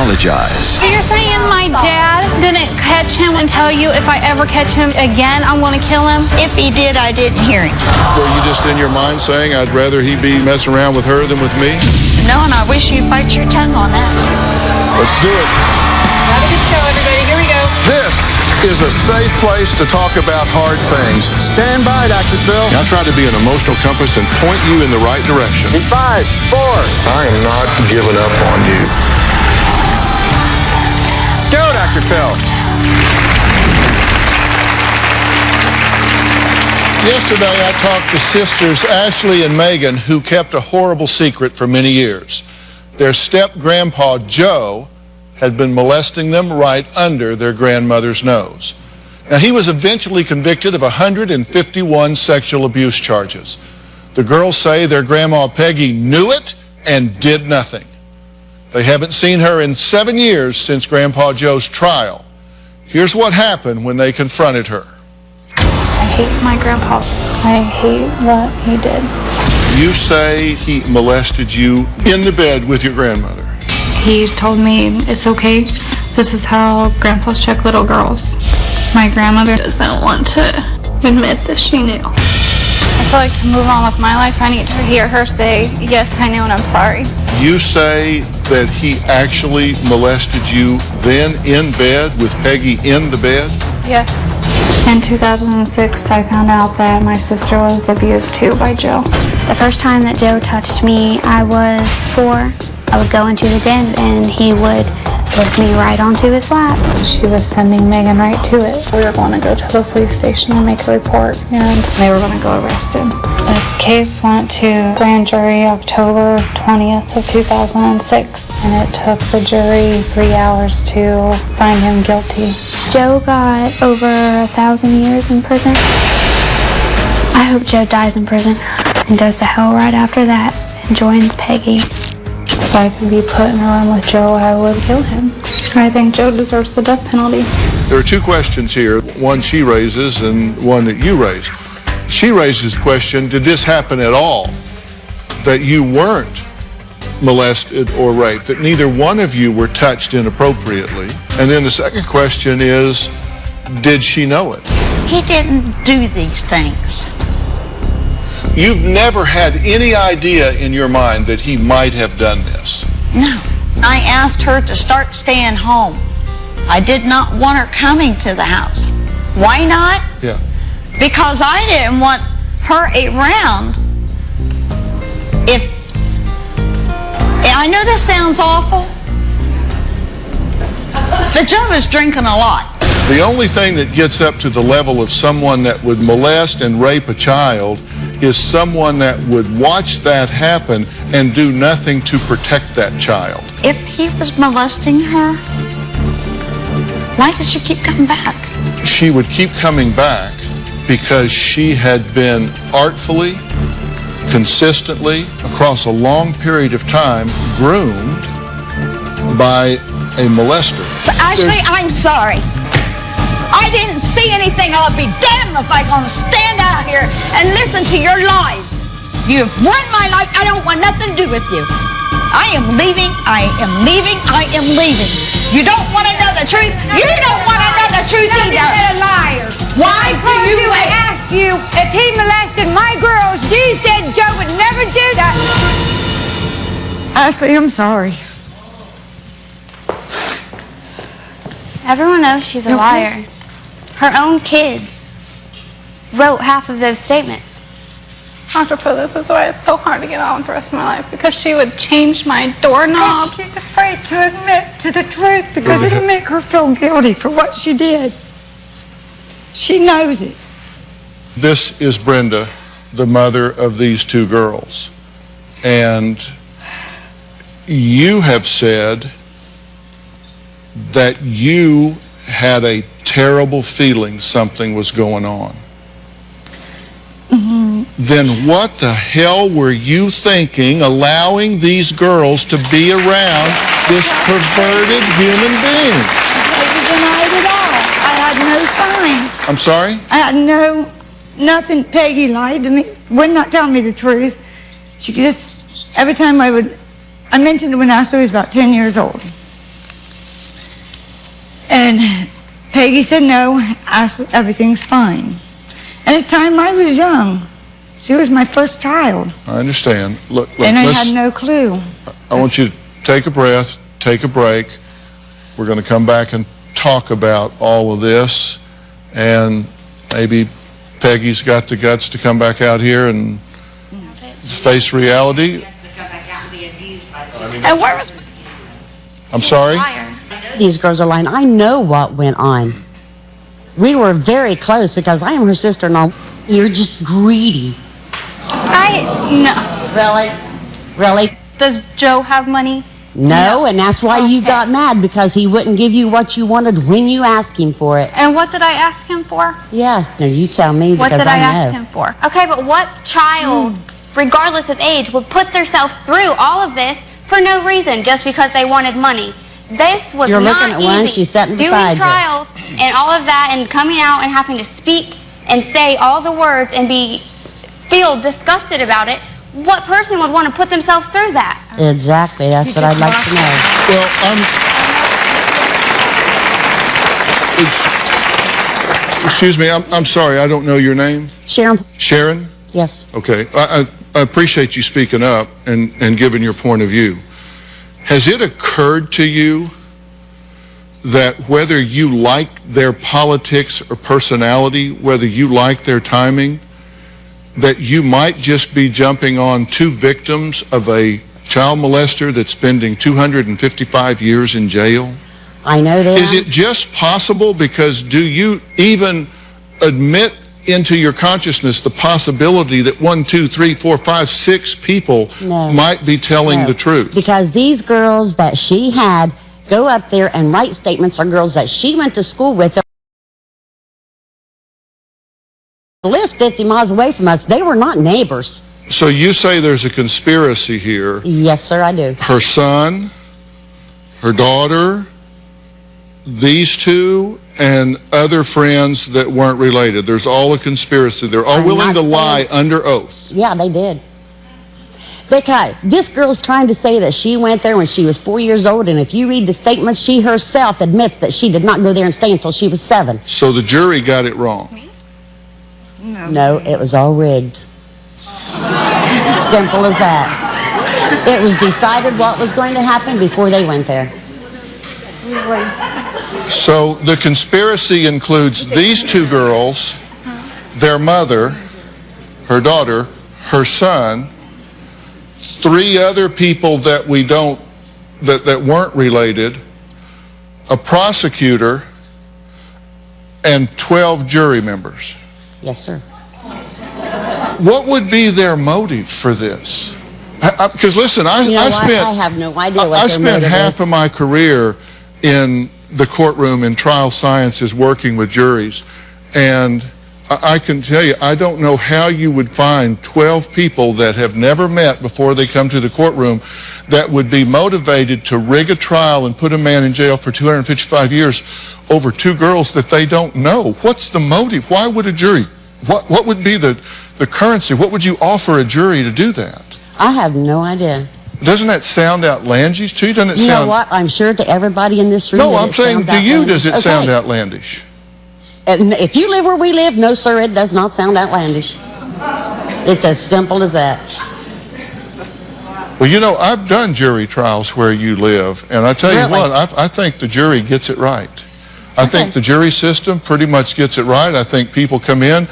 apologize. You're saying my dad didn't catch him and tell you if I ever catch him again, I'm going to kill him? If he did, I didn't hear him. Were you just in your mind saying, I'd rather he be messing around with her than with me? No, and I wish you'd bite your tongue on that. Let's do it. Have a good show, everybody. Here we go. This is a safe place to talk about hard things. Stand by, Dr. Phil. I try to be an emotional compass and point you in the right direction. In 5, 4. I am not giving up on you. Go, Dr. Phil. Yesterday, I talked to sisters Ashley and Megan, who kept a horrible secret for many years. Their step-grandpa, Joe, had been molesting them right under their grandmother's nose. Now, he was eventually convicted of 151 sexual abuse charges. The girls say their grandma Peggy knew it and did nothing. They haven't seen her in 7 years since Grandpa Joe's trial. Here's what happened when they confronted her. I hate my grandpa. I hate what he did. You say he molested you in the bed with your grandmother. He told me it's okay. This is how grandpas check little girls. My grandmother doesn't want to admit that she knew. I feel like to move on with my life, I need to hear her say, yes, I knew and I'm sorry. You say that he actually molested you then in bed with Peggy in the bed? Yes. In 2006, I found out that my sister was abused too by Joe. The first time that Joe touched me, I was 4. I would go into the den and he would lift me right onto his lap. She was sending Megan right to it. We were going to go to the police station and make a report, and they were going to go arrest him. The case went to grand jury October 20th of 2006, and it took the jury 3 hours to find him guilty. Joe got over 1,000 years in prison. I hope Joe dies in prison and goes to hell right after that and joins Peggy. If I could be put in a room with Joe, I would kill him. I think Joe deserves the death penalty. There are two questions here, one she raises and one that you raised. She raises the question, did this happen at all? That you weren't molested or raped, that neither one of you were touched inappropriately. And then the second question is, did she know it? He didn't do these things. You've never had any idea in your mind that he might have done this? No. I asked her to start staying home. I did not want her coming to the house. Why not? Yeah. Because I didn't want her around. I know this sounds awful, but Joe was drinking a lot. The only thing that gets up to the level of someone that would molest and rape a child is someone that would watch that happen and do nothing to protect that child. If he was molesting her, why did she keep coming back? She would keep coming back because she had been artfully, consistently, across a long period of time, groomed by a molester. Actually, I'm sorry. I didn't see anything. I'll be damned if I'm going to stand out here and listen to your lies. You've ruined my life. I don't want nothing to do with you. I am leaving. I am leaving. I am leaving. You don't want to know the truth. You don't want to know the truth either. You're a liar. Why do you ask you if he molested my girls? You said Joe would never do that. Ashley, I'm sorry. Everyone knows she's a liar. Her own kids wrote half of those statements. Dr. Phil, this is why it's so hard to get on with the rest of my life, because she would change my doorknobs. She's afraid to admit to the truth because it'll make her feel guilty for what she did. She knows it. This is Brenda, the mother of these two girls. And you have said that you had a terrible feeling something was going on. Then what the hell were you thinking allowing these girls to be around this perverted human being? I denied it all. I had no signs. I'm sorry? I had nothing. Peggy lied to me, would not tell me the truth. She just, every time I mentioned it when Ashley was about 10 years old. And Peggy said no, everything's fine. At the time I was young. She was my first child. I understand. Look, and I had no clue. I want you to take a breath, take a break. We're going to come back and talk about all of this. And maybe Peggy's got the guts to come back out here and face reality. And where was... I'm sorry? These girls are lying. I know what went on. We were very close because I am her sister-in-law. You're just greedy. No. Really? Does Joe have money? No, and that's why you got mad, because he wouldn't give you what you wanted when you asked him for it. And what did I ask him for? Yeah, no, you tell me, What because did I know. ask him for? Okay, but what child, regardless of age, would put themselves through all of this for no reason, just because they wanted money? This was You're not looking at easy. one, she's sitting Doing beside you. trials and all of that, and coming out and having to speak and say all the words and feel disgusted about it. What person would want to put themselves through that? Exactly, that's what I'd like to know. Well, excuse me, I'm sorry, I don't know your name. Sharon? Sharon? Yes. Okay, I appreciate you speaking up and giving your point of view. Has it occurred to you that whether you like their politics or personality, whether you like their timing, that you might just be jumping on two victims of a child molester that's spending 255 years in jail? I know that. Is it just possible? Because do you even admit into your consciousness the possibility that 1, 2, 3, 4, 5, 6 people might be telling the truth? Because these girls that she had go up there and write statements are girls that she went to school with. Lives 50 miles away from us. They were not neighbors. So you say there's a conspiracy here. Yes, sir, I do. Her son, her daughter, these two, and other friends that weren't related. There's all a conspiracy. They're all willing to lie under oath. Yeah, they did. This girl's trying to say that she went there when she was 4 years old, and if you read the statement, she herself admits that she did not go there and stay until she was 7. So the jury got it wrong. No, it was all rigged. Simple as that. It was decided what was going to happen before they went there. So the conspiracy includes these two girls, their mother, her daughter, her son, 3 other people that that weren't related, a prosecutor, and 12 jury members. Yes, sir. What would be their motive for this? Because listen, I have no idea what I their spent motive half is. of my career in the courtroom in trial sciences working with juries, and I can tell you, I don't know how you would find 12 people that have never met before they come to the courtroom that would be motivated to rig a trial and put a man in jail for 255 years over 2 girls that they don't know. What's the motive? Why would a jury? What would be the currency? What would you offer a jury to do that? I have no idea. Doesn't that sound outlandish to you? Doesn't it You sound... know what? I'm sure to everybody in this room. No, I'm saying to you, does it sound outlandish? And if you live where we live, no, sir, it does not sound outlandish. It's as simple as that. Well, you know, I've done jury trials where you live, and I tell you what, I think the jury gets it right. I think the jury system pretty much gets it right. I think people come in,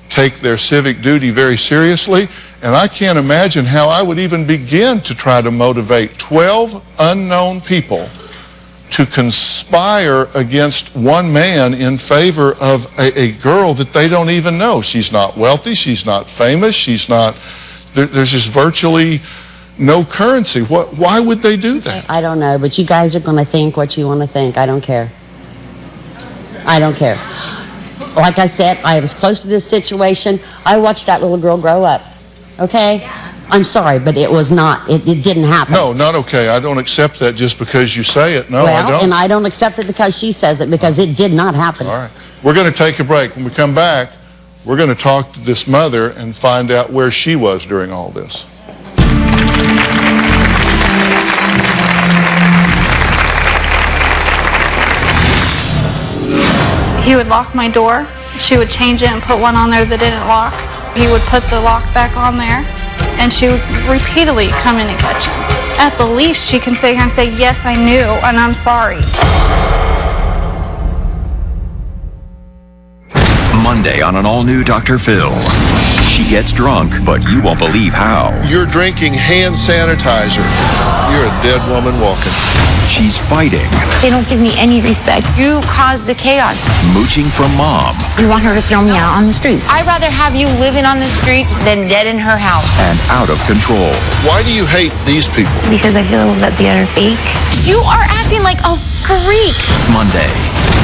take their civic duty very seriously, and I can't imagine how I would even begin to try to motivate 12 unknown people to conspire against one man in favor of a girl that they don't even know. She's not wealthy, she's not famous, she's not, there's just virtually no currency. Why would they do that? I don't know, but you guys are going to think what you want to think. I don't care. I don't care. Like I said, I was close to this situation. I watched that little girl grow up. Okay? I'm sorry, but it was not, it didn't happen. No, not okay. I don't accept that just because you say it. No, I don't. And I don't accept it because she says it, because it did not happen. All right. We're going to take a break. When we come back, we're going to talk to this mother and find out where she was during all this. He would lock my door. She would change it and put one on there that didn't lock. He would put the lock back on there, and she would repeatedly come in and catch him. At the least, she can say, yes, I knew, and I'm sorry. Monday on an all-new Dr. Phil. She gets drunk, but you won't believe how. You're drinking hand sanitizer. You're a dead woman walking. She's fighting. They don't give me any respect. You caused the chaos. Mooching from mom. You want her to throw me out on the streets. I'd rather have you living on the streets than dead in her house. And out of control. Why do you hate these people? Because I feel that they are fake. You are acting like a freak. Monday.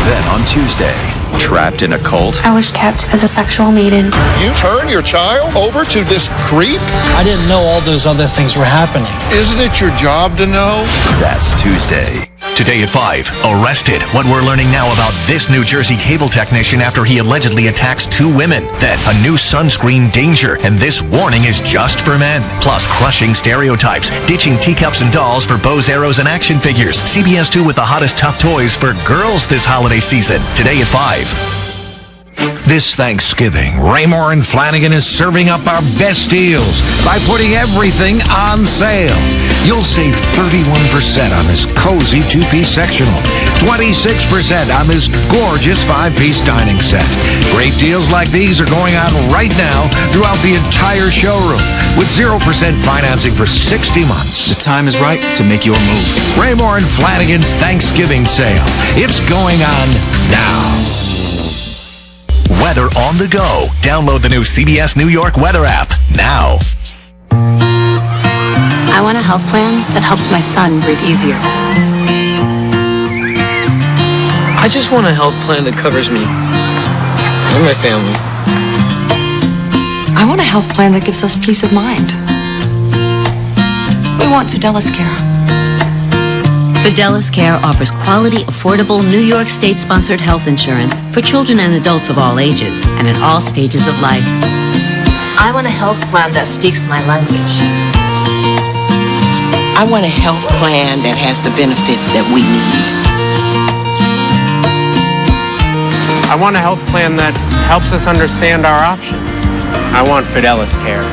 Then on Tuesday. Trapped in a cult. I was kept as a sexual maiden. You turn your child over to this creep? I didn't know all those other things were happening. Isn't it your job to know? That's Tuesday. Today at 5, arrested. What we're learning now about this New Jersey cable technician after he allegedly attacks 2 women. Then a new sunscreen danger, and this warning is just for men. Plus crushing stereotypes, ditching teacups and dolls for bows, arrows, and action figures. CBS 2 with the hottest tough toys for girls this holiday season. Today at 5. This Thanksgiving, Raymore and Flanagan is serving up our best deals by putting everything on sale. You'll save 31% on this cozy 2-piece sectional, 26% on this gorgeous 5-piece dining set. Great deals like these are going on right now throughout the entire showroom with 0% financing for 60 months. The time is right to make your move. Raymore and Flanagan's Thanksgiving sale. It's going on now. Weather on the go. Download the new CBS New York weather app now. I want a health plan that helps my son breathe easier. I just want a health plan that covers me and my family. I want a health plan that gives us peace of mind. We want Fidelis Care. Fidelis Care offers quality, affordable, New York State-sponsored health insurance for children and adults of all ages and at all stages of life. I want a health plan that speaks my language. I want a health plan that has the benefits that we need. I want a health plan that helps us understand our options. I want Fidelis Care.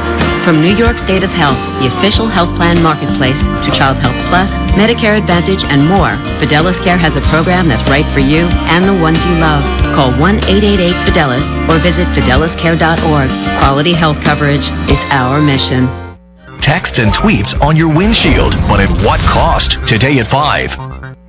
From New York State of Health, the official health plan marketplace, to Child Health Plus, Medicare Advantage, and more, Fidelis Care has a program that's right for you and the ones you love. Call 1-888-FIDELIS or visit fideliscare.org. Quality health coverage, it's our mission. Texts and tweets on your windshield, but at what cost? Today at 5.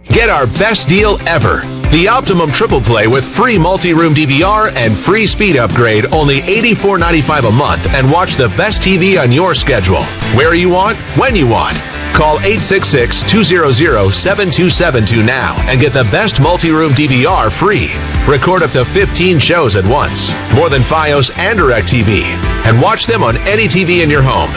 Get our best deal ever. The Optimum Triple Play with free multi-room DVR and free speed upgrade, only $84.95 a month, and watch the best TV on your schedule. Where you want, when you want. Call 866-200-7272 now and get the best multi-room DVR free. Record up to 15 shows at once, more than Fios and DirecTV, and watch them on any TV in your home.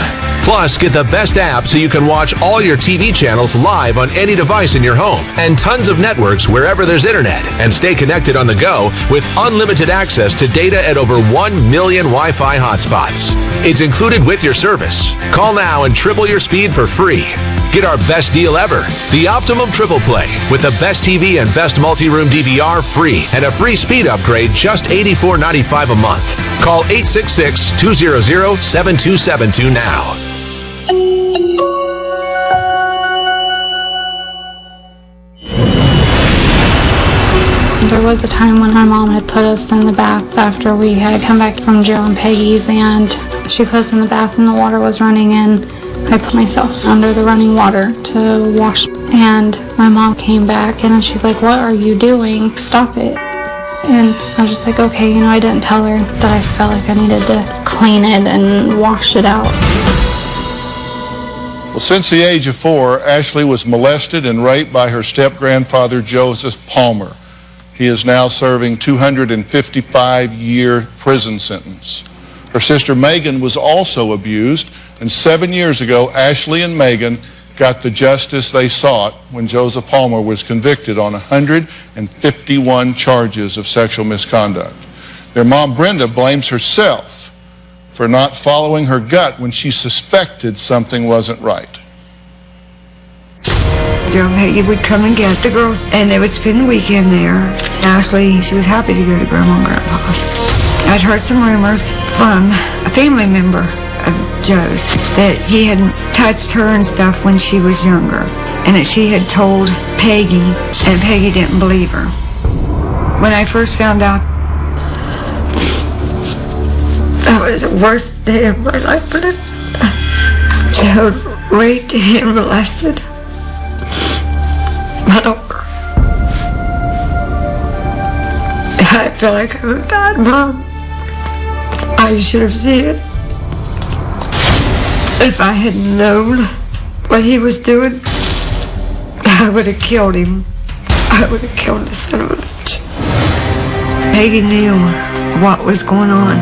Plus, get the best app so you can watch all your TV channels live on any device in your home, and tons of networks wherever there's internet, and stay connected on the go with unlimited access to data at over 1 million Wi-Fi hotspots. It's included with your service. Call now and triple your speed for free. Get our best deal ever, the Optimum Triple Play, with the best TV and best multi-room DVR free and a free speed upgrade, just $84.95 a month. Call 866-200-7272 now. There was a time when my mom had put us in the bath after we had come back from Joe and Peggy's, and she put us in the bath and the water was running, and I put myself under the running water to wash, and my mom came back and she's like, "What are you doing? Stop it." And I was just like, okay, I didn't tell her that I felt like I needed to clean it and wash it out. Well, since the age of 4, Ashley was molested and raped by her step-grandfather, Joseph Palmer. He is now serving 255-year prison sentence. Her sister Megan was also abused, and 7 years ago, Ashley and Megan got the justice they sought when Joseph Palmer was convicted on 151 charges of sexual misconduct. Their mom, Brenda, blames herself for not following her gut when she suspected something wasn't right. Joe and Peggy would come and get the girls, and they would spend the weekend there. Ashley, she was happy to go to Grandma and Grandpa's. I'd heard some rumors from a family member of Joe's that he had touched her and stuff when she was younger, and that she had told Peggy, and Peggy didn't believe her. When I first found out, that was the worst day of my life, but Joe raped and molested my daughter. I felt like I'm a bad mom. I should have seen it. If I had known what he was doing, I would have killed him. I would have killed the son of a bitch. Peggy knew what was going on.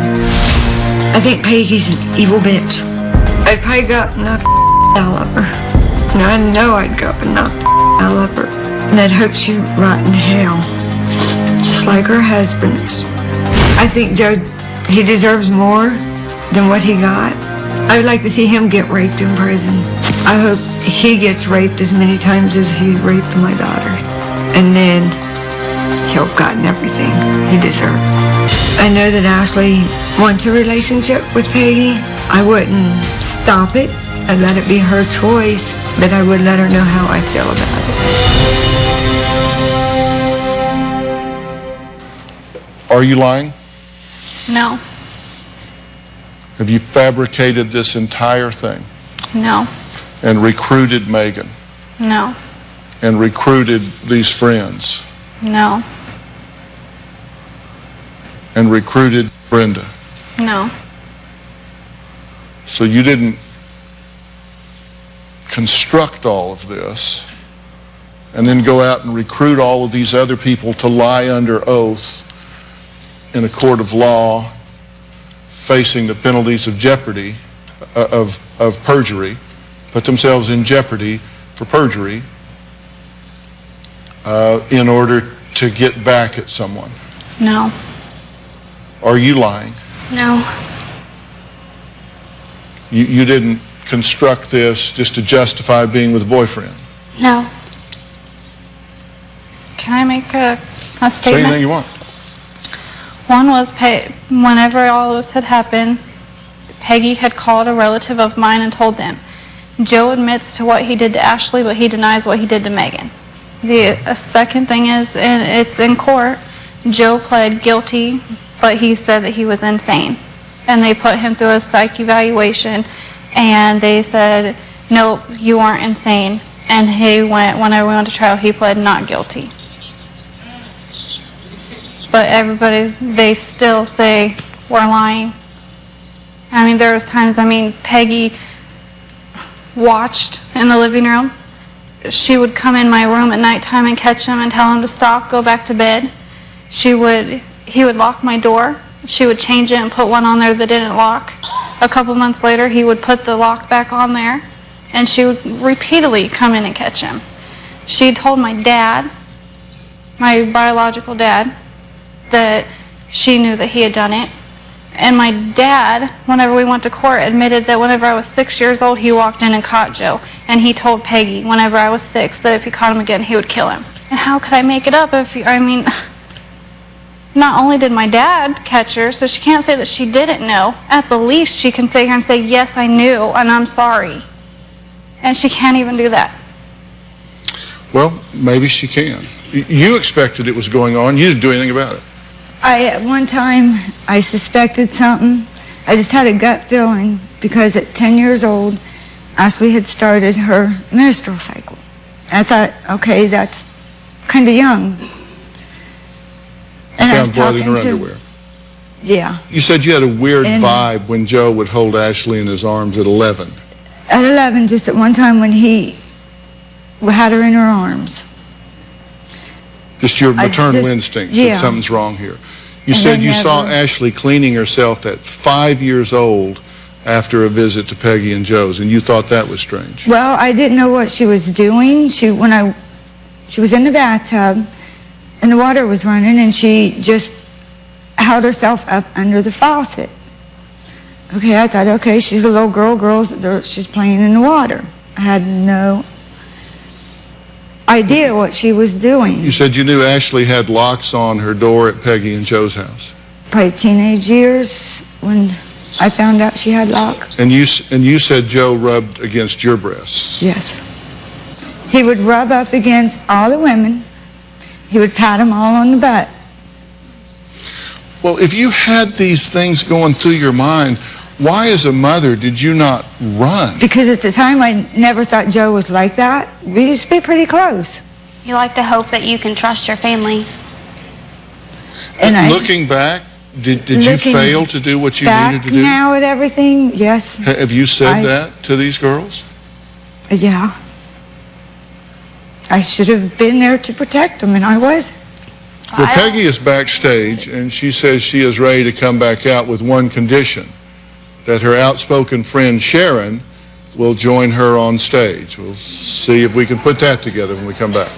I think Peggy's an evil bitch. I'd probably got enough out of her. And I know I'd got enough out of her. And I'd hope she'd rot in hell. Just like her husband. I think Joe, he deserves more than what he got. I would like to see him get raped in prison. I hope he gets raped as many times as he raped my daughters. And then he'll have gotten everything he deserved. I know that Ashley wants a relationship with Peggy. I wouldn't stop it. I'd let it be her choice, but I would let her know how I feel about it. Are you lying? No. Have you fabricated this entire thing? No. And recruited Megan? No. And recruited these friends? No. And recruited Brenda? No. So you didn't construct all of this and then go out and recruit all of these other people to lie under oath in a court of law, facing the penalties of jeopardy, of perjury, put themselves in jeopardy for perjury in order to get back at someone? No. Are you lying? No. You didn't construct this just to justify being with a boyfriend? No. Can I make a statement? Say anything you want. One was, whenever all this had happened, Peggy had called a relative of mine and told them. Joe admits to what he did to Ashley, but he denies what he did to Megan. The second thing is, and it's in court, Joe pled guilty, but he said that he was insane. And they put him through a psych evaluation, and they said, nope, you aren't insane. And he went, whenever we went to trial, he pled not guilty. But everybody, they still say we're lying. I mean, there was times, Peggy watched in the living room. She would come in my room at nighttime and catch him and tell him to stop, go back to bed. He would lock my door. She would change it and put one on there that didn't lock. A couple months later, he would put the lock back on there, and she would repeatedly come in and catch him. She told my dad, my biological dad, that she knew that he had done it. And my dad, whenever we went to court, admitted that whenever I was 6 years old, he walked in and caught Joe. And he told Peggy, whenever I was 6, that if he caught him again, he would kill him. And how could I make it up if, not only did my dad catch her, so she can't say that she didn't know. At the least, she can sit here and say, yes, I knew, and I'm sorry. And she can't even do that. Well, maybe she can. You expected it was going on. You didn't do anything about it. At one time, I suspected something. I just had a gut feeling because at 10 years old, Ashley had started her menstrual cycle. I thought, okay, that's kind of young. And I was found blood in talking her to, underwear. Yeah. You said you had a weird vibe when Joe would hold Ashley in his arms at 11. At 11, just at one time when he had her in her arms. Just your maternal instinct that something's wrong here. You said you saw Ashley cleaning herself at 5 years old after a visit to Peggy and Joe's, and you thought that was strange. Well, I didn't know what she was doing. She was in the bathtub, and the water was running, and she just held herself up under the faucet. Okay, I thought, okay, she's a little girl, she's playing in the water. I had no idea what she was doing. You said you knew Ashley had locks on her door at Peggy and Joe's house. Probably teenage years when I found out she had locks. And you said Joe rubbed against your breasts. Yes. He would rub up against all the women. He would pat them all on the butt. Well, if you had these things going through your mind, why as a mother did you not run? Because at the time I never thought Joe was like that. We used to be pretty close. You like to hope that you can trust your family. And looking back, did you fail to do what you needed to do? Now at everything, yes. Have you said that to these girls? Yeah. I should have been there to protect them, and I was. Well, Peggy is backstage, and she says she is ready to come back out with one condition, that her outspoken friend Sharon will join her on stage. We'll see if we can put that together when we come back.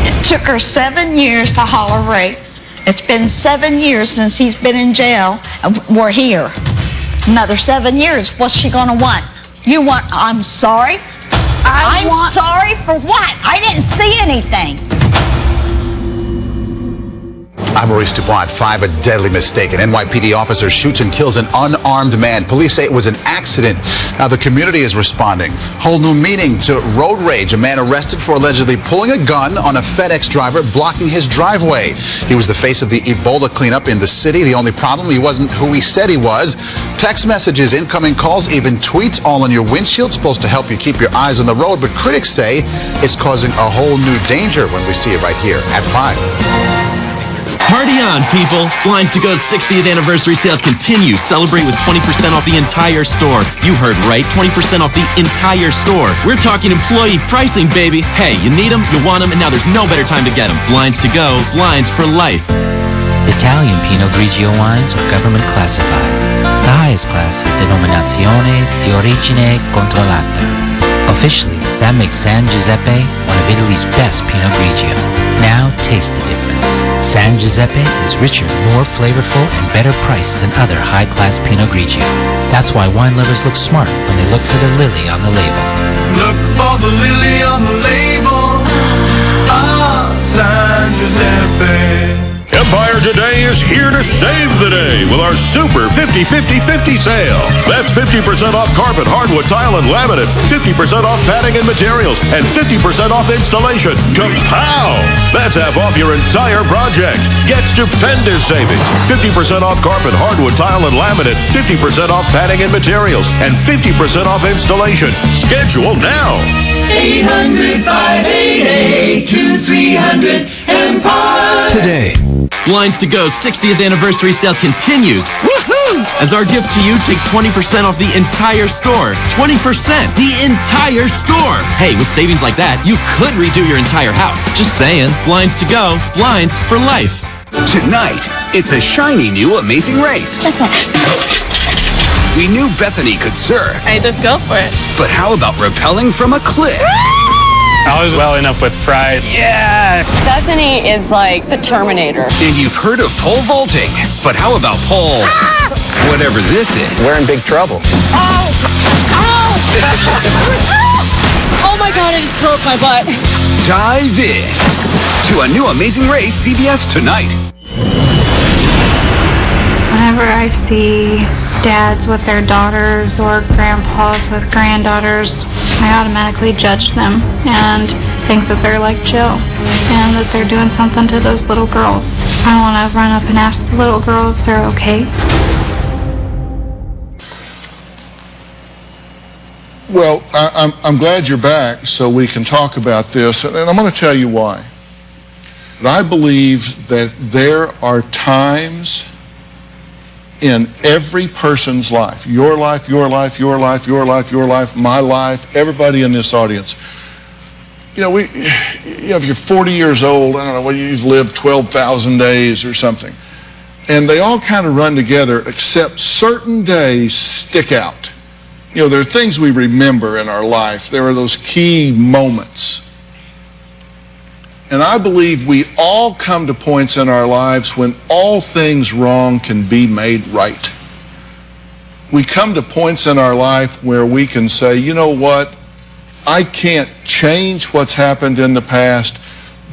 It took her 7 years to holler rape. It's been 7 years since he's been in jail. We're here. Another 7 years. What's she gonna want? You want, I'm sorry? I'm sorry for what? I didn't see anything. I'm Maurice DuPont. 5, a deadly mistake. An NYPD officer shoots and kills an unarmed man. Police say it was an accident. Now the community is responding. Whole new meaning to road rage. A man arrested for allegedly pulling a gun on a FedEx driver blocking his driveway. He was the face of the Ebola cleanup in the city. The only problem, he wasn't who he said he was. Text messages, incoming calls, even tweets all on your windshield. Supposed to help you keep your eyes on the road, but critics say it's causing a whole new danger when we see it right here at 5. Party on, people! Blinds to Go's 60th anniversary sale continues. Celebrate with 20% off the entire store. You heard right, 20% off the entire store. We're talking employee pricing, baby. Hey, you need them, you want them, and now there's no better time to get them. Blinds to Go, blinds for life. Italian Pinot Grigio wines are government classified. The highest class is Denominazione di Origine Controllata. Officially, that makes San Giuseppe one of Italy's best Pinot Grigio. Now taste the difference. San Giuseppe is richer, more flavorful, and better priced than other high-class Pinot Grigio. That's why wine lovers look smart when they look for the lily on the label. Look for the lily on the label. Ah, San Giuseppe. Empire Today is here to save the day with our super 50-50-50 sale. That's 50% off carpet, hardwood, tile, and laminate, 50% off padding and materials, and 50% off installation. Kapow! That's half off your entire project. Get stupendous savings. 50% off carpet, hardwood, tile, and laminate, 50% off padding and materials, and 50% off installation. Schedule now. 800-588-2300 Empire. Today. Blinds to Go 60th anniversary sale continues. Woohoo! As our gift to you, take 20% off the entire store. 20%! The entire store! Hey, with savings like that, you could redo your entire house. Just saying. Blinds to Go, blinds for life. Tonight, it's a shiny new Amazing Race. We knew Bethany could surf. I just go for it. But how about rappelling from a cliff? I was welling up with pride. Yeah! Bethany is like the Terminator. And you've heard of pole vaulting. But how about pole... whatever this is? We're in big trouble. Oh! Oh! Oh my God, I just broke my butt. Dive in to a new Amazing Race CBS tonight. Whenever I see dads with their daughters or grandpas with granddaughters, I automatically judge them and think that they're like Joe and that they're doing something to those little girls. I want to run up and ask the little girl if they're okay. Well, I'm glad you're back so we can talk about this, and I'm going to tell you why. But I believe that there are times in every person's life, your life, your life, your life, your life, your life, my life, everybody in this audience. You know, if you're 40 years old, I don't know, well, you've lived 12,000 days or something. And they all kind of run together, except certain days stick out. You know, there are things we remember in our life. There are those key moments. And I believe we all come to points in our lives when all things wrong can be made right. we come to points in our life where we can say, you know what, I can't change what's happened in the past,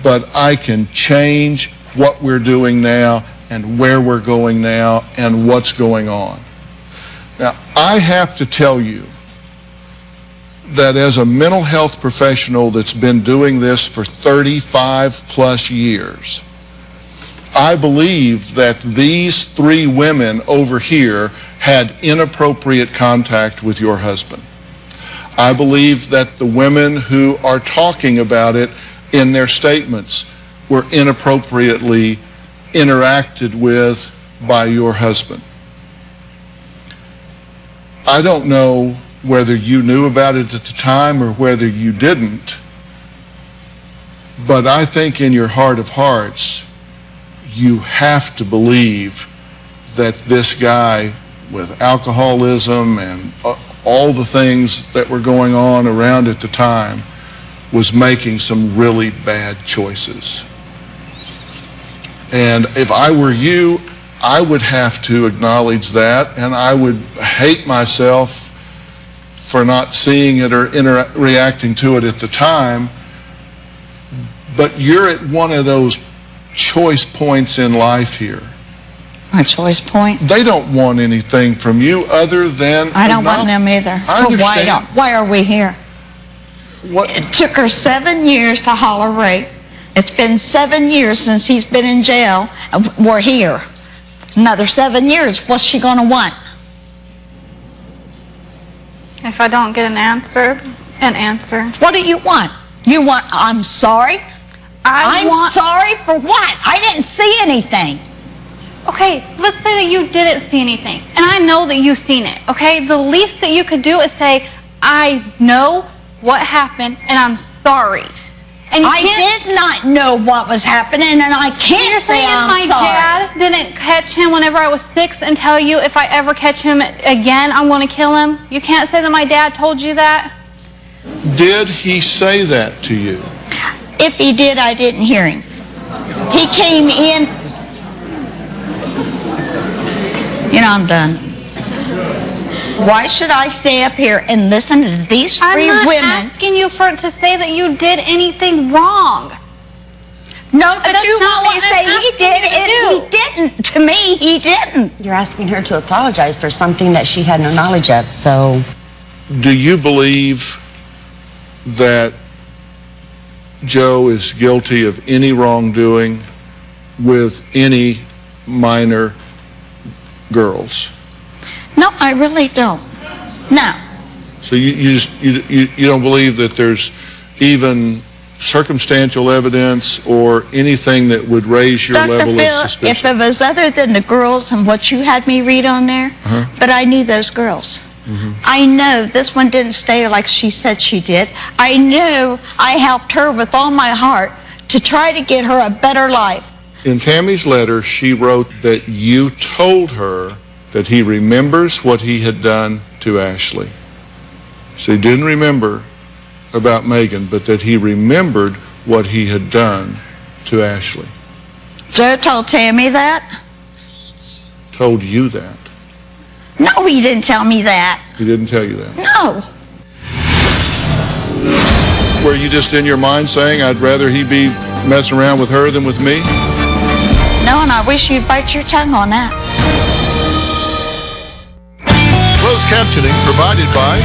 but I can change what we're doing now and where we're going now and what's going on. Now, I have to tell you that as a mental health professional that's been doing this for 35 plus years, I believe that these 3 women over here had inappropriate contact with your husband. I believe that the women who are talking about it in their statements were inappropriately interacted with by your husband. I don't know whether you knew about it at the time or whether you didn't, but I think in your heart of hearts, you have to believe that this guy with alcoholism and all the things that were going on around at the time was making some really bad choices. And if I were you, I would have to acknowledge that, and I would hate myself for not seeing it or reacting to it at the time. But you're at one of those choice points in life here. My choice point? They don't want anything from you other than... I don't want them either. I understand. So why are we here? What? It took her 7 years to holler rape. It's been 7 years since he's been in jail. We're here. Another 7 years. What's she going to want? If I don't get an answer, an answer. What do you want? You want, I'm sorry? I'm sorry for what? I didn't see anything. Okay, let's say that you didn't see anything, and I know that you've seen it, okay? The least that you could do is say, I know what happened, and I'm sorry. And I did not know what was happening, and I can't say I'm sorry. My dad didn't catch him whenever I was 6 and tell you if I ever catch him again, I'm going to kill him. You can't say that my dad told you that. Did he say that to you? If he did, I didn't hear him. He came in. You know, I'm done. Why should I stay up here and listen to these 3 women? I'm not asking you to say that you did anything wrong. No, but you want me to say he did it. He didn't. To me, he didn't. You're asking her to apologize for something that she had no knowledge of, so... Do you believe that Joe is guilty of any wrongdoing with any minor girls? No, I really don't. No. So you don't believe that there's even circumstantial evidence or anything that would raise your level of suspicion? If it was other than the girls and what you had me read on there, but I knew those girls. I know this one didn't stay like she said she did. I knew I helped her with all my heart to try to get her a better life. In Tammy's letter, she wrote that you told her that he remembers what he had done to Ashley. So he didn't remember about Megan, but that he remembered what he had done to Ashley. Joe told Tammy that? Told you that? No, he didn't tell me that. He didn't tell you that? No. Were you just in your mind saying, I'd rather he be messing around with her than with me? No, and I wish you'd bite your tongue on that. Closed captioning provided by...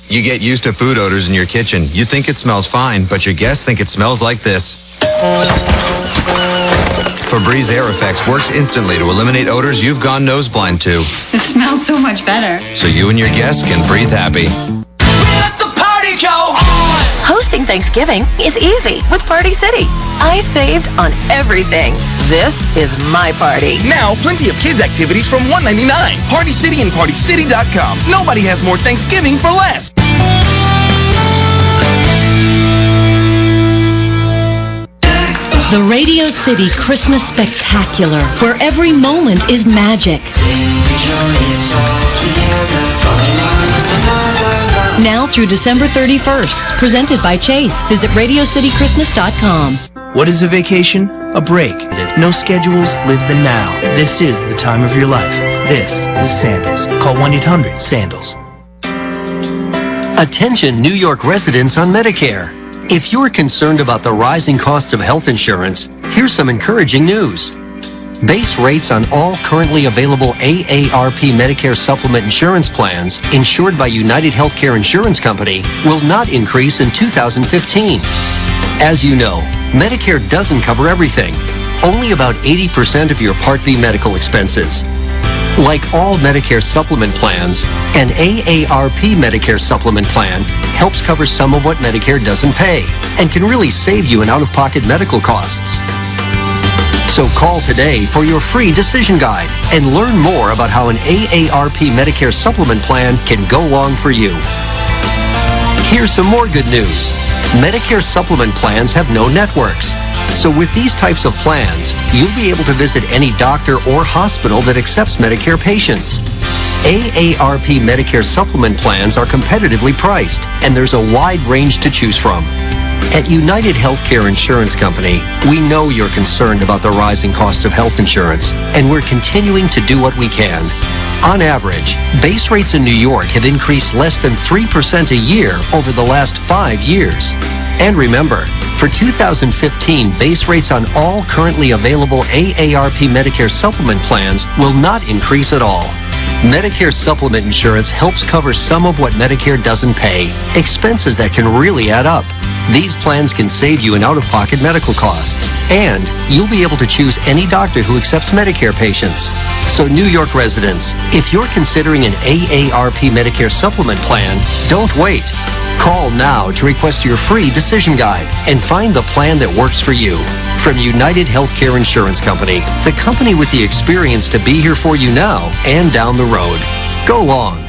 You get used to food odors in your kitchen. You think it smells fine, but your guests think it smells like this. Febreze Air Effects works instantly to eliminate odors you've gone nose blind to. It smells so much better. So you and your guests can breathe happy. Let the party go on! Hosting Thanksgiving is easy with Party City. I saved on everything. This is my party. Now, plenty of kids' activities from $1.99. Party City and PartyCity.com. Nobody has more Thanksgiving for less. The Radio City Christmas Spectacular, where every moment is magic. Now through December 31st. Presented by Chase. Visit RadioCityChristmas.com. What is a vacation? A break. No schedules, live the now. This is the time of your life. This is Sandals. Call 1-800-SANDALS. Attention New York residents on Medicare. If you're concerned about the rising cost of health insurance, here's some encouraging news. Base rates on all currently available AARP Medicare supplement insurance plans insured by United Healthcare Insurance Company will not increase in 2015. As you know, Medicare doesn't cover everything, only about 80% of your Part B medical expenses. Like all Medicare supplement plans, an AARP Medicare supplement plan helps cover some of what Medicare doesn't pay and can really save you in out-of-pocket medical costs. So call today for your free decision guide and learn more about how an AARP Medicare supplement plan can go along for you. Here's some more good news. Medicare supplement plans have no networks. So with these types of plans, you'll be able to visit any doctor or hospital that accepts Medicare patients. AARP Medicare supplement plans are competitively priced, and there's a wide range to choose from. At United Healthcare Insurance Company, we know you're concerned about the rising cost of health insurance, and we're continuing to do what we can. On average, base rates in New York have increased less than 3% a year over the last 5 years. And remember, for 2015, base rates on all currently available AARP Medicare supplement plans will not increase at all. Medicare supplement insurance helps cover some of what Medicare doesn't pay, expenses that can really add up. These plans can save you in out-of-pocket medical costs, and you'll be able to choose any doctor who accepts Medicare patients. So New York residents, if you're considering an AARP Medicare supplement plan, don't wait. Call now to request your free decision guide and find the plan that works for you. From United Healthcare Insurance Company, the company with the experience to be here for you now and down the road. Go long.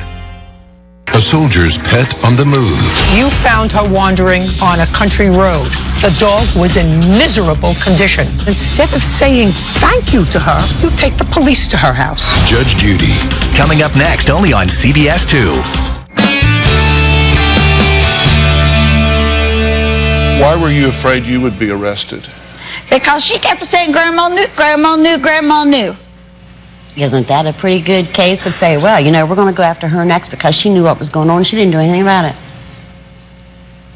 A soldier's pet on the move. You found her wandering on a country road. The dog was in miserable condition. Instead of saying thank you to her, you take the police to her house. Judge Judy. Coming up next, only on CBS 2. Why were you afraid you would be arrested? Because she kept saying, Grandma knew, Grandma knew, Grandma knew. Isn't that a pretty good case of say, well, you know, we're going to go after her next because she knew what was going on and she didn't do anything about it?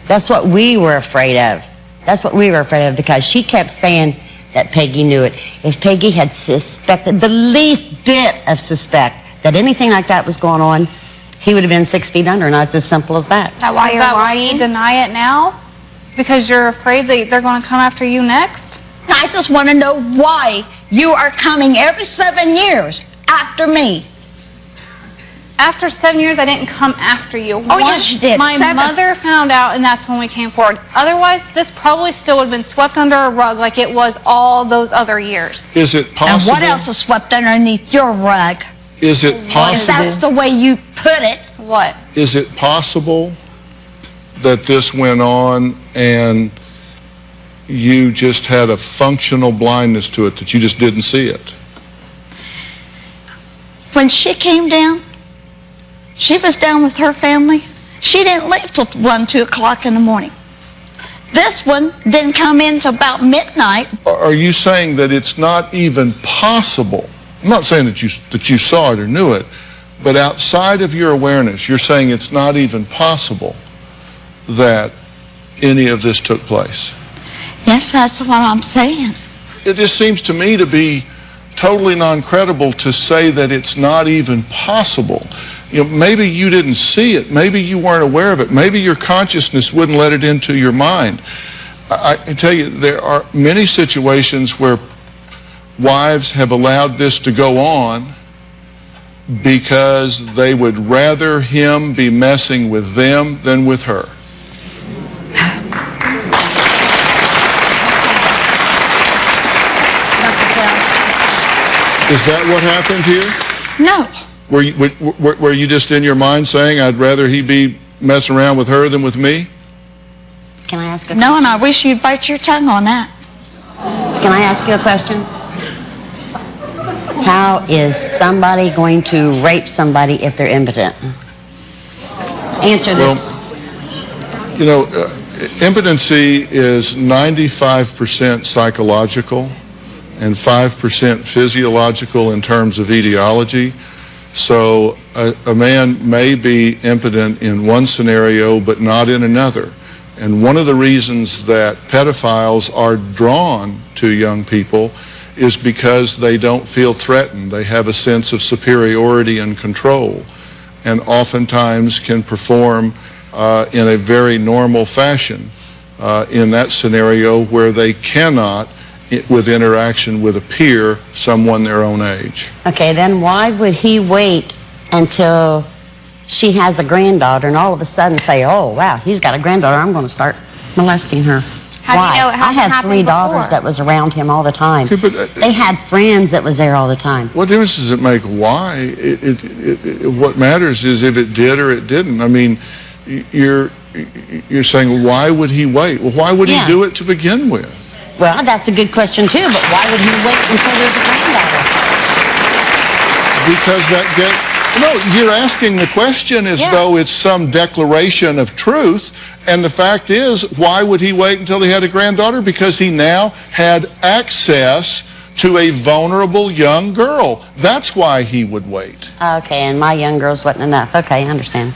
That's what we were afraid of. That's what we were afraid of because she kept saying that Peggy knew it. If Peggy had suspected the least bit of suspect that anything like that was going on, he would have been 6 feet under, and that's as simple as that. Is that why you deny it now? Because you're afraid that they're going to come after you next? I just want to know why you are coming every 7 years after me. After 7 years, I didn't come after you. Oh, yes, you did. My mother found out, and that's when we came forward. Otherwise, this probably still would have been swept under a rug like it was all those other years. Is it possible? And what else is swept underneath your rug? Is it possible? If that's the way you put it. What? Is it possible that this went on and you just had a functional blindness to it, that you just didn't see it? When she came down, she was down with her family. She didn't leave till 1, 2 o'clock in the morning. This one didn't come in till about midnight. Are you saying that it's not even possible? I'm not saying that you saw it or knew it, but outside of your awareness, you're saying it's not even possible that any of this took place? Yes, that's what I'm saying. It just seems to me to be totally non-credible to say that it's not even possible. You know, maybe you didn't see it. Maybe you weren't aware of it. Maybe your consciousness wouldn't let it into your mind. I tell you, there are many situations where wives have allowed this to go on because they would rather him be messing with them than with her. Is that what happened here? No. Were you just in your mind saying, I'd rather he be messing around with her than with me? Can I ask a question? No, and I wish you'd bite your tongue on that. Can I ask you a question? How is somebody going to rape somebody if they're impotent? Answer this. Well, you know, impotency is 95% psychological and 5% physiological in terms of etiology. So a man may be impotent in one scenario but not in another. And one of the reasons that pedophiles are drawn to young people is because they don't feel threatened. They have a sense of superiority and control, and oftentimes can perform in a very normal fashion in that scenario where they cannot, with interaction with a peer, someone their own age. Okay, then why would he wait until she has a granddaughter and all of a sudden say, oh, wow, he's got a granddaughter, I'm going to start molesting her? How Why? do you know it I hasn't had 3 happened daughters before? that was around him all the time. Okay, but, they had friends that was there all the time. What difference does it make why? What matters is if it did or it didn't. I mean, you're saying, why would he wait? Well, why would he do it to begin with? Well, that's a good question too, but why would he wait until there's a granddaughter? Because no, you're asking the question as though it's some declaration of truth, and the fact is, why would he wait until he had a granddaughter? Because he now had access to a vulnerable young girl. That's why he would wait. Okay, and my young girls wasn't enough. Okay, I understand.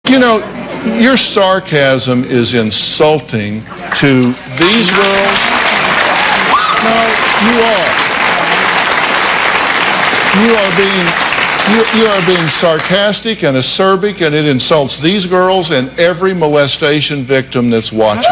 You know, your sarcasm is insulting to these girls. No, you are. You are being sarcastic and acerbic, and it insults these girls and every molestation victim that's watching.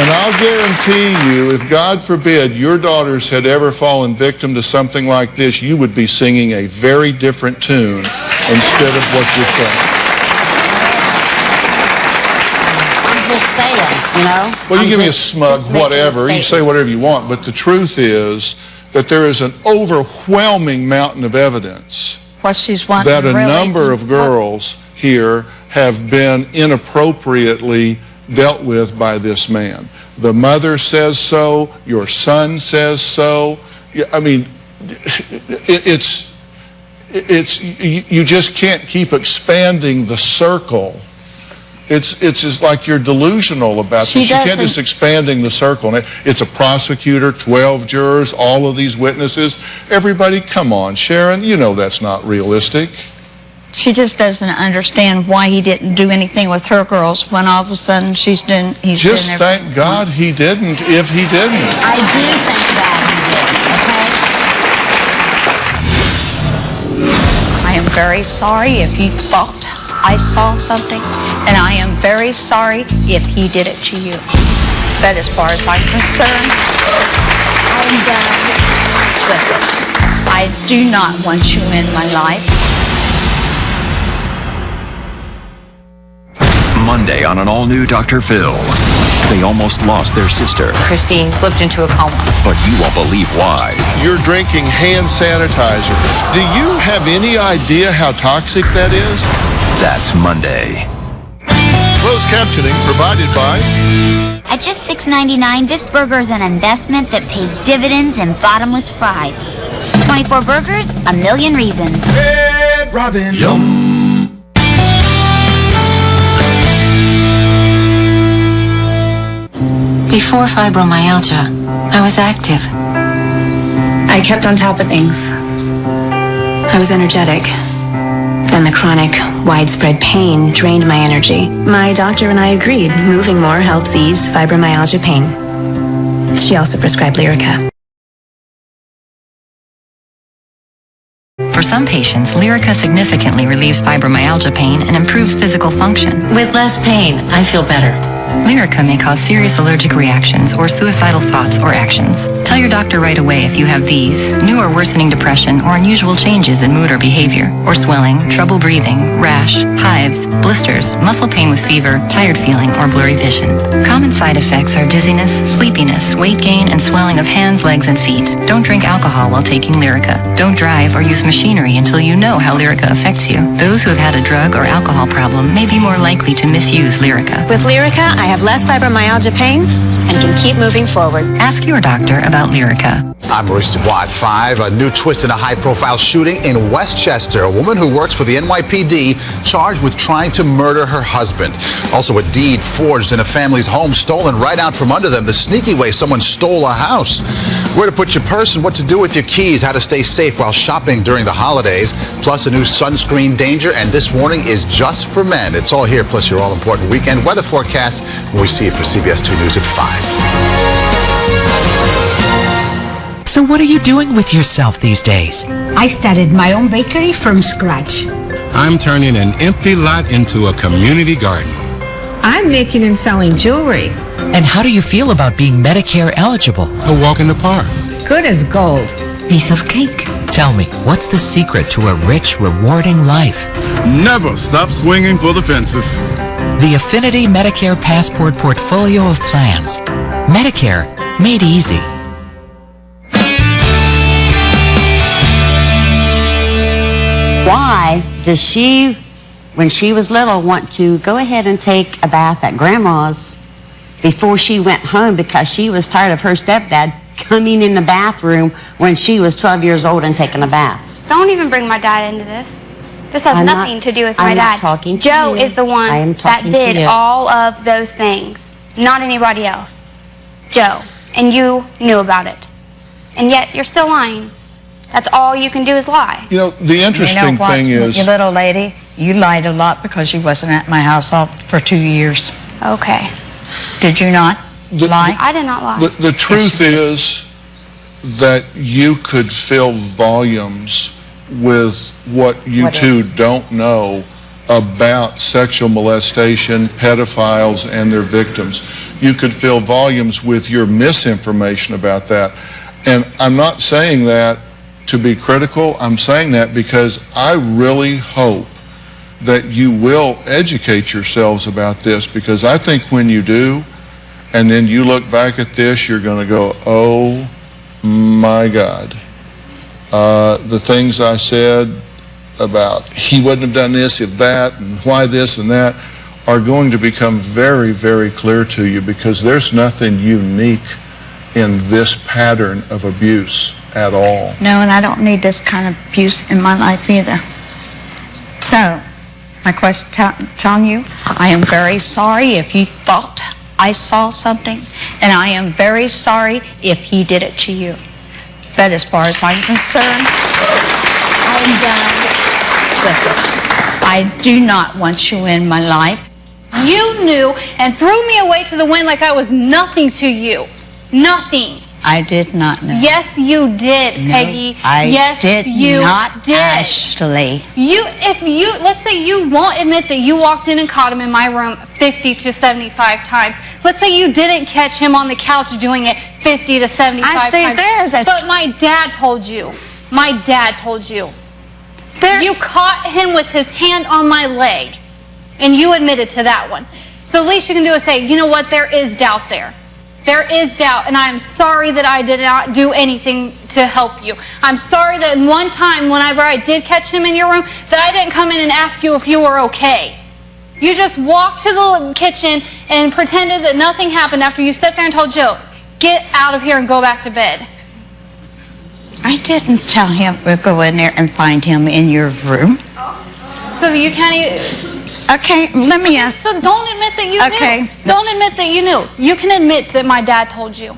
And I'll guarantee you, if God forbid your daughters had ever fallen victim to something like this, you would be singing a very different tune instead of what you're saying. I'm just saying, you know? Well, you give me a smug whatever, you say whatever you want, but the truth is that there is an overwhelming mountain of evidence that a number of girls here have been inappropriately dealt with by this man. The mother says so, your son says so. I mean, you just can't keep expanding the circle. It's just like you're delusional about this. You can't just expanding the circle. It's a prosecutor, 12 jurors, all of these witnesses. Everybody, come on, Sharon, you know that's not realistic. She just doesn't understand why he didn't do anything with her girls when all of a sudden he's doing everything. Just thank God he didn't if he didn't. I do thank God he didn't, okay? I am very sorry if you thought I saw something, and I am very sorry if he did it to you. But as far as I'm concerned, I'm done with it. I do not want you in my life. Monday on an all-new Dr. Phil. They almost lost their sister. Christine slipped into a coma. But you won't believe why. You're drinking hand sanitizer. Do you have any idea how toxic that is? That's Monday. Closed captioning provided by... At just $6.99, this burger is an investment that pays dividends in bottomless fries. 24 burgers, a million reasons. Red Robin. Yum. Before fibromyalgia, I was active. I kept on top of things. I was energetic. Then the chronic, widespread pain drained my energy. My doctor and I agreed moving more helps ease fibromyalgia pain. She also prescribed Lyrica. For some patients, Lyrica significantly relieves fibromyalgia pain and improves physical function. With less pain, I feel better. Lyrica may cause serious allergic reactions or suicidal thoughts or actions. Tell your doctor right away if you have these: new or worsening depression or unusual changes in mood or behavior, or swelling, trouble breathing, rash, hives, blisters, muscle pain with fever, tired feeling, or blurry vision. Common side effects are dizziness, sleepiness, weight gain, and swelling of hands, legs, and feet. Don't drink alcohol while taking Lyrica. Don't drive or use machinery until you know how Lyrica affects you. Those who have had a drug or alcohol problem may be more likely to misuse Lyrica. With Lyrica, I have less fibromyalgia pain and can keep moving forward. Ask your doctor about Lyrica. I'm Maurice Dubois at 5. A new twist in a high-profile shooting in Westchester. A woman who works for the NYPD charged with trying to murder her husband. Also a deed forged in a family's home, stolen right out from under them. The sneaky way someone stole a house. Where to put your purse and what to do with your keys. How to stay safe while shopping during the holidays. Plus a new sunscreen danger. And this warning is just for men. It's all here, plus your all-important weekend weather forecast when we see you for CBS 2 News at 5. So what are you doing with yourself these days? I started my own bakery from scratch. I'm turning an empty lot into a community garden. I'm making and selling jewelry. And how do you feel about being Medicare eligible? A walk in the park. Good as gold. Piece of cake. Tell me, what's the secret to a rich, rewarding life? Never stop swinging for the fences. The Affinity Medicare Passport Portfolio of Plans. Medicare, made easy. Why does she, when she was little, want to go ahead and take a bath at Grandma's before she went home because she was tired of her stepdad coming in the bathroom when she was 12 years old and taking a bath? Don't even bring my dad into this. This has nothing to do with my dad. Talking to Joe you. is the one that did all of those things, not anybody else. Joe. And you knew about it. And yet you're still lying. That's all you can do is lie. You know, the interesting thing is... You little lady, you lied a lot because you wasn't at my house for 2 years. Okay. Did you not lie? I did not lie. The truth is that you could fill volumes with what you two don't know about sexual molestation, pedophiles, and their victims. You could fill volumes with your misinformation about that. And I'm not saying that to be critical. I'm saying that because I really hope that you will educate yourselves about this, because I think when you do, and then you look back at this, you're going to go, oh my God. The things I said about he wouldn't have done this if that, and why this and that, are going to become very, very clear to you, because there's nothing unique in this pattern of abuse at all. No, and I don't need this kind of abuse in my life either. So, my question telling you, I am very sorry if you thought I saw something, and I am very sorry if he did it to you. But as far as I'm concerned, I'm done with it. I do not want you in my life. You knew and threw me away to the wind like I was nothing to you. Nothing. I did not know. Yes, you did, No, Peggy. I did you not, did. Ashley. Let's say you won't admit that you walked in and caught him in my room 50 to 75 times. Let's say you didn't catch him on the couch doing it 50 to 75 times. But my dad told you. My dad told you. You caught him with his hand on my leg, and you admitted to that one. So the least you can do is say, you know what, there is doubt there. There is doubt, and I'm sorry that I did not do anything to help you. I'm sorry that one time, whenever I did catch him in your room, that I didn't come in and ask you if you were okay. You just walked to the kitchen and pretended that nothing happened after you sat there and told Joe, get out of here and go back to bed. I didn't tell him to go in there and find him in your room. So you can't even... Okay, let me ask. So don't admit that you knew. Don't admit that you knew. You can admit that my dad told you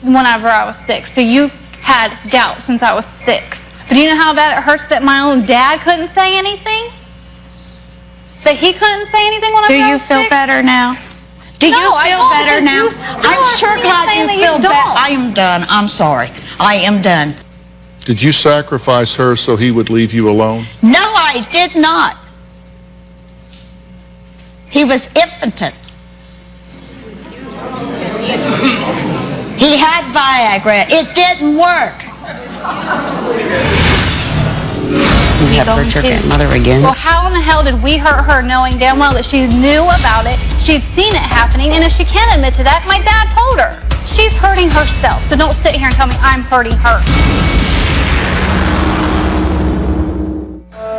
whenever I was 6. So you had doubt since I was 6. But do you know how bad it hurts that my own dad couldn't say anything? That he couldn't say anything when I was 6? Do you feel better now? Do you feel better now? I'm sure glad you feel better. I am done. I'm sorry. I am done. Did you sacrifice her so he would leave you alone? No, I did not. He was impotent. He had Viagra. It didn't work. You have hurt your grandmother again. Well, how in the hell did we hurt her knowing damn well that she knew about it, she'd seen it happening, and if she can't admit to that, my dad told her. She's hurting herself, so don't sit here and tell me I'm hurting her.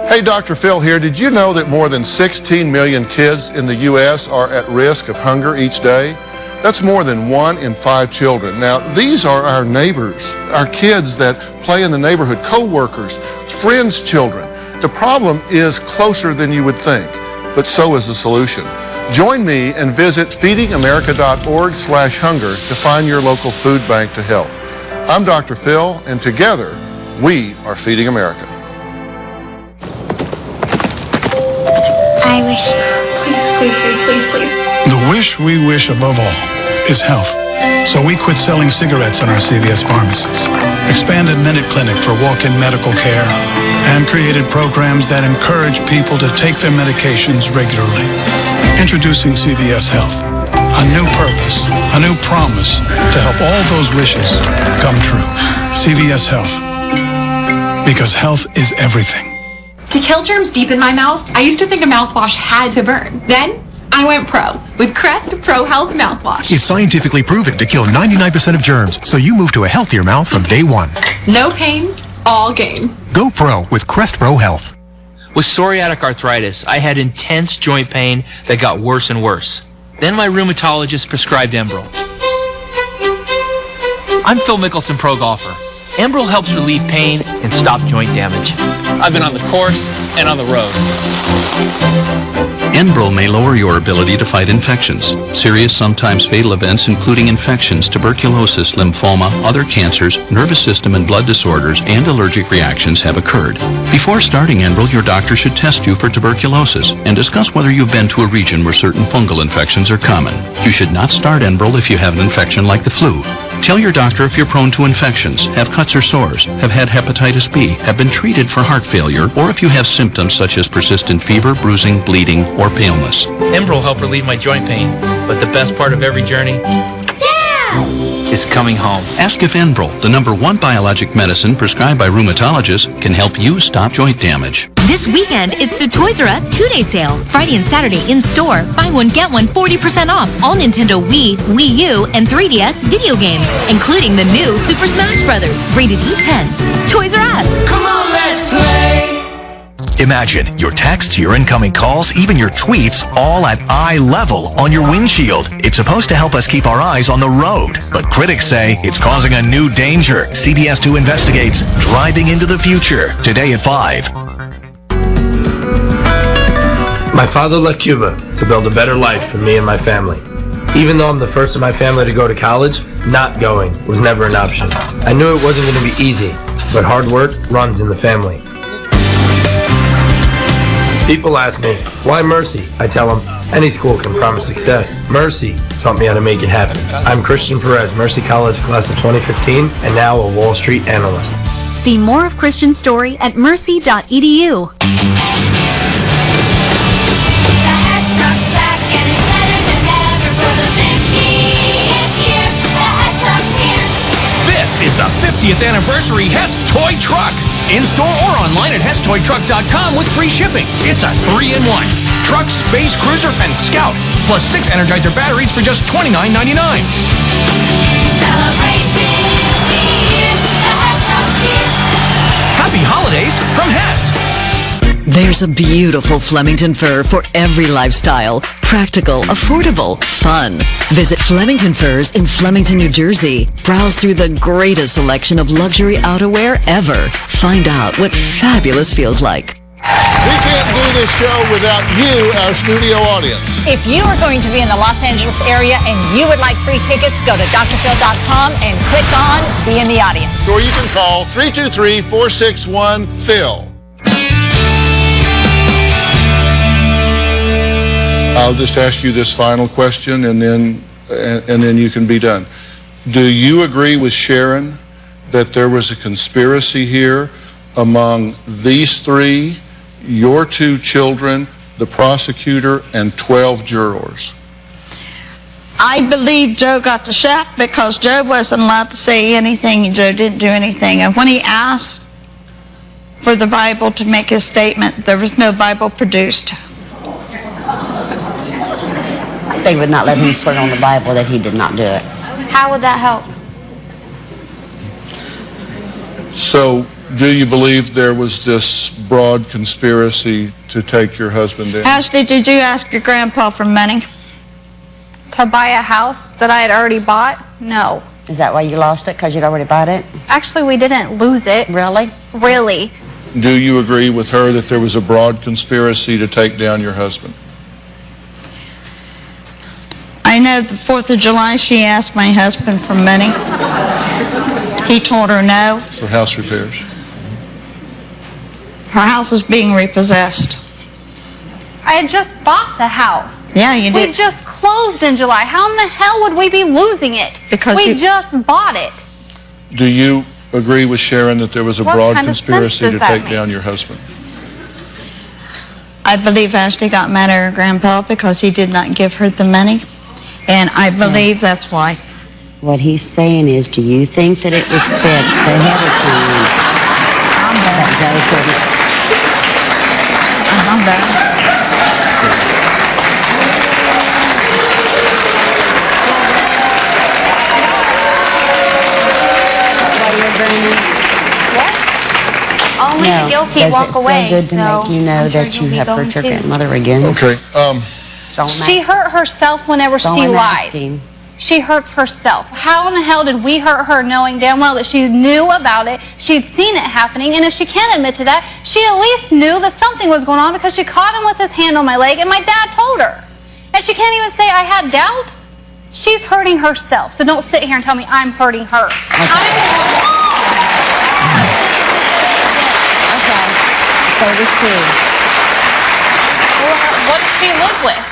Hey, Dr. Phil here. Did you know that more than 16 million kids in the U.S. are at risk of hunger each day? That's more than 1 in 5 children. Now, these are our neighbors, our kids that play in the neighborhood, co-workers, friends' children. The problem is closer than you would think, but so is the solution. Join me and visit feedingamerica.org/hunger to find your local food bank to help. I'm Dr. Phil, and together, we are Feeding America. I wish. Please. The wish we wish above all is health. So we quit selling cigarettes in our CVS pharmacies, expanded Minute Clinic for walk-in medical care, and created programs that encourage people to take their medications regularly. Introducing CVS Health, a new purpose, a new promise to help all those wishes come true. CVS Health, because health is everything. To kill germs deep in my mouth, I used to think a mouthwash had to burn. Then I went pro with Crest Pro Health mouthwash. It's scientifically proven to kill 99% of germs, so you move to a healthier mouth from day one. No pain, all gain. Go pro with Crest Pro Health. With psoriatic arthritis, I had intense joint pain that got worse and worse. Then my rheumatologist prescribed Enbrel. I'm Phil Mickelson, pro golfer. Enbrel helps relieve pain and stop joint damage. I've been on the course and on the road. Enbrel may lower your ability to fight infections. Serious, sometimes fatal events including infections, tuberculosis, lymphoma, other cancers, nervous system and blood disorders, and allergic reactions have occurred. Before starting Enbrel, your doctor should test you for tuberculosis and discuss whether you've been to a region where certain fungal infections are common. You should not start Enbrel if you have an infection like the flu. Tell your doctor if you're prone to infections, have cuts or sores, have had hepatitis B, have been treated for heart failure, or if you have symptoms such as persistent fever, bruising, bleeding, or paleness. Enbrel helped relieve my joint pain, but the best part of every journey is coming home. Ask if Enbrel, the #1 biologic medicine prescribed by rheumatologists, can help you stop joint damage. This weekend, it's the Toys R Us 2-day sale. Friday and Saturday in store. Buy one, get one 40% off. All Nintendo Wii, Wii U, and 3DS video games, including the new Super Smash Brothers, rated E10. Toys R Us. Come on, let's play. Imagine your texts, your incoming calls, even your tweets, all at eye level on your windshield. It's supposed to help us keep our eyes on the road, but critics say it's causing a new danger. CBS 2 investigates driving into the future today at 5. My father left Cuba to build a better life for me and my family. Even though I'm the first in my family to go to college, not going was never an option. I knew it wasn't going to be easy, but hard work runs in the family. People ask me, why Mercy? I tell them, any school can promise success. Mercy taught me how to make it happen. I'm Christian Perez, Mercy College class of 2015, and now a Wall Street analyst. See more of Christian's story at mercy.edu. This is the 50th anniversary Hess Toy Truck. In-store or online at HessToyTruck.com with free shipping. It's a 3-in-1. Truck, Space Cruiser, and Scout. Plus 6 Energizer batteries for just $29.99. Celebrate 50 years. The Hess Truck's here. Happy holidays from Hess. There's a beautiful Flemington fur for every lifestyle. Practical, affordable, fun. Visit Flemington Furs in Flemington, New Jersey. Browse through the greatest selection of luxury outerwear ever. Find out what fabulous feels like. We can't do this show without you, our studio audience. If you are going to be in the Los Angeles area and you would like free tickets, go to drphil.com and click on Be in the Audience. Or you can call 323-461-PHIL. I'll just ask you this final question, and then you can be done. Do you agree with Sharon that there was a conspiracy here among these three, your 2 children, the prosecutor, and 12 jurors? I believe Joe got the shaft because Joe wasn't allowed to say anything and Joe didn't do anything. And when he asked for the Bible to make his statement, there was no Bible produced. They would not let him swear on the Bible that he did not do it. How would that help? So, do you believe there was this broad conspiracy to take your husband in? Ashley, did you ask your grandpa for money? To buy a house that I had already bought? No. Is that why you lost it? Because you'd already bought it? Actually, we didn't lose it. Really? Really. Do you agree with her that there was a broad conspiracy to take down your husband? I know the 4th of July she asked my husband for money. He told her no. For house repairs? Her house was being repossessed. I had just bought the house. Yeah, you did. We just closed in July. How in the hell would we be losing it? Because we just bought it. Do you agree with Sharon that there was a What broad kind of sense conspiracy does to that take make? down your husband? I believe Ashley got mad at her grandpa because he did not give her the money. And I believe that's why. What he's saying is, do you think that it was fixed ahead of time? I'm bad. Only the guilty does walk it feel away. good to so make you know I'm sure that you'll you be have going hurt your too. grandmother again? Okay. She hurt herself whenever That's all she I'm lies. asking. She hurts herself. How in the hell did we hurt her knowing damn well that she knew about it, she'd seen it happening, and if she can't admit to that, she at least knew that something was going on because she caught him with his hand on my leg and my dad told her. And she can't even say I had doubt. She's hurting herself, so don't sit here and tell me I'm hurting her. So does she. Well, what does she live with?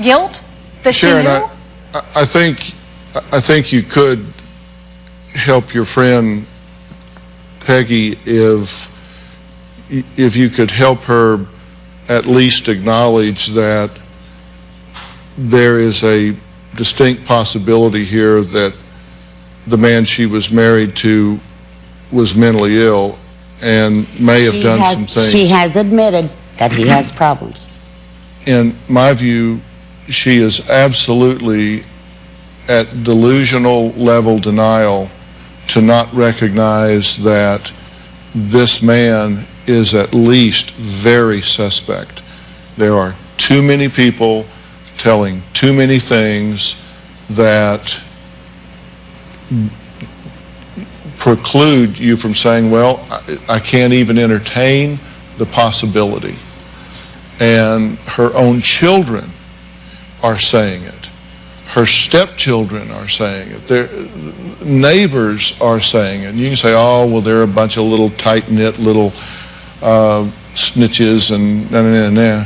Guilt? That Sharon, she knew? I think you could help your friend Peggy if you could help her at least acknowledge that there is a distinct possibility here that the man she was married to was mentally ill and may have done some things. She has admitted that he has problems. In my view, she is absolutely at delusional level denial to not recognize that this man is at least very suspect. There are too many people telling too many things that preclude you from saying, well, I can't even entertain the possibility. And her own children are saying it. Her stepchildren are saying it. Their neighbors are saying it. And you can say, oh, well, they're a bunch of little tight-knit little snitches and nah.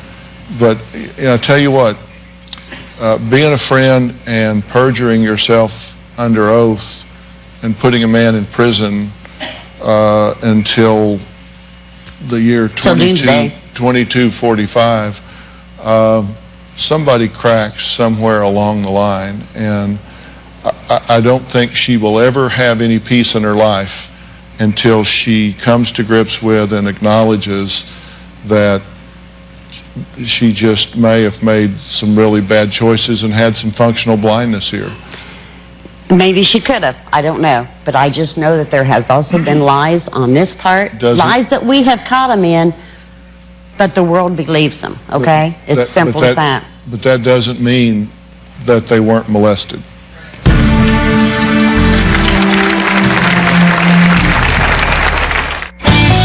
But I tell you what, being a friend and perjuring yourself under oath and putting a man in prison until the year 2245, somebody cracks somewhere along the line, and I don't think she will ever have any peace in her life until she comes to grips with and acknowledges that she just may have made some really bad choices and had some functional blindness here. Maybe she could have. I don't know. But I just know that there has also been lies on this part. Lies that we have caught him in, but the world believes them, okay? It's simple as that. But that doesn't mean that they weren't molested.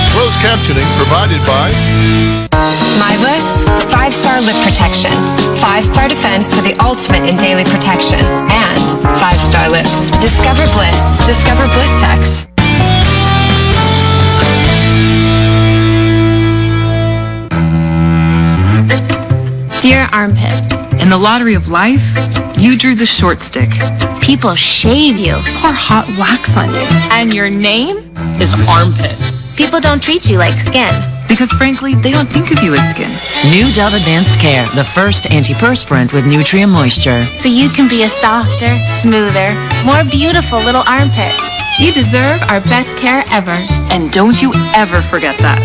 Closed captioning provided by My Bliss, 5-star lip protection, 5-star defense for the ultimate in daily protection, and 5-star lips. Discover Bliss. Discover Bliss Tex. Dear Armpit, in the lottery of life, you drew the short stick. People shave you, pour hot wax on you, and your name is Armpit. People don't treat you like skin. Because frankly, they don't think of you as skin. New Dove Advanced Care, the first antiperspirant with Nutrient Moisture. So you can be a softer, smoother, more beautiful little armpit. You deserve our best care ever. And don't you ever forget that.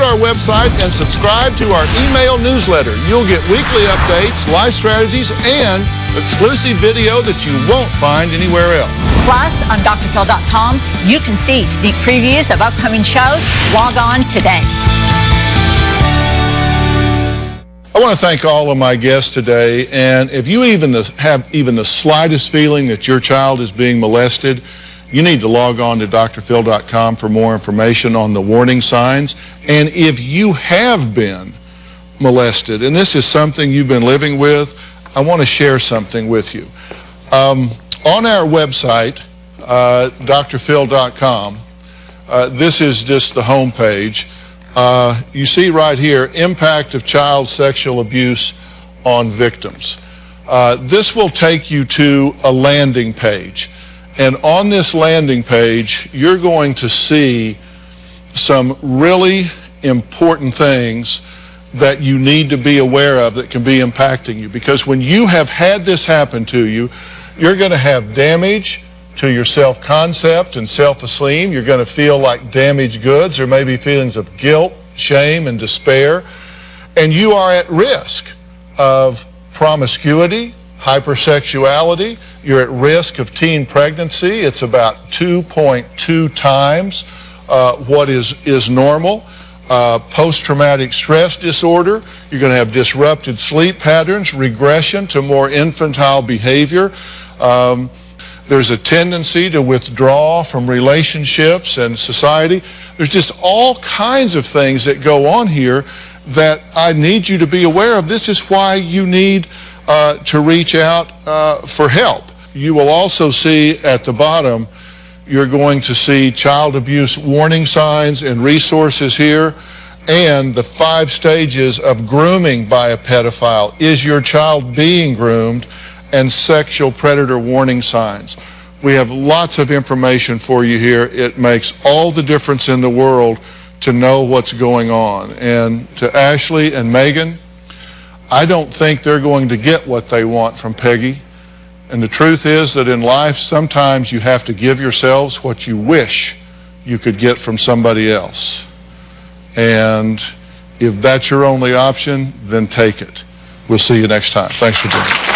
Our website and subscribe to our email newsletter. You'll get weekly updates, life strategies, and exclusive video that you won't find anywhere else. Plus, on drphil.com, you can see sneak previews of upcoming shows. Log on today. I want to thank all of my guests today, and if you have even the slightest feeling that your child is being molested, you need to log on to drphil.com for more information on the warning signs. And if you have been molested, and this is something you've been living with, I want to share something with you. On our website, drphil.com, this is just the home page. You see right here, impact of child sexual abuse on victims. This will take you to a landing page. And on this landing page, you're going to see some really important things that you need to be aware of that can be impacting you. Because when you have had this happen to you, you're going to have damage to your self-concept and self-esteem. You're going to feel like damaged goods. There may be feelings of guilt, shame, and despair. And you are at risk of promiscuity, hypersexuality. You're at risk of teen pregnancy. It's about 2.2 times what is normal. Post-traumatic stress disorder. You're going to have disrupted sleep patterns, regression to more infantile behavior. There's a tendency to withdraw from relationships and society. There's just all kinds of things that go on here that I need you to be aware of. This is why you need to reach out for help. You will also see at the bottom, you're going to see child abuse warning signs and resources here, and the 5 stages of grooming by a pedophile. Is your child being groomed? And sexual predator warning signs. We have lots of information for you here. It makes all the difference in the world to know what's going on. And to Ashley and Megan, I don't think they're going to get what they want from Peggy. And the truth is that in life, sometimes you have to give yourselves what you wish you could get from somebody else. And if that's your only option, then take it. We'll see you next time. Thanks for being here.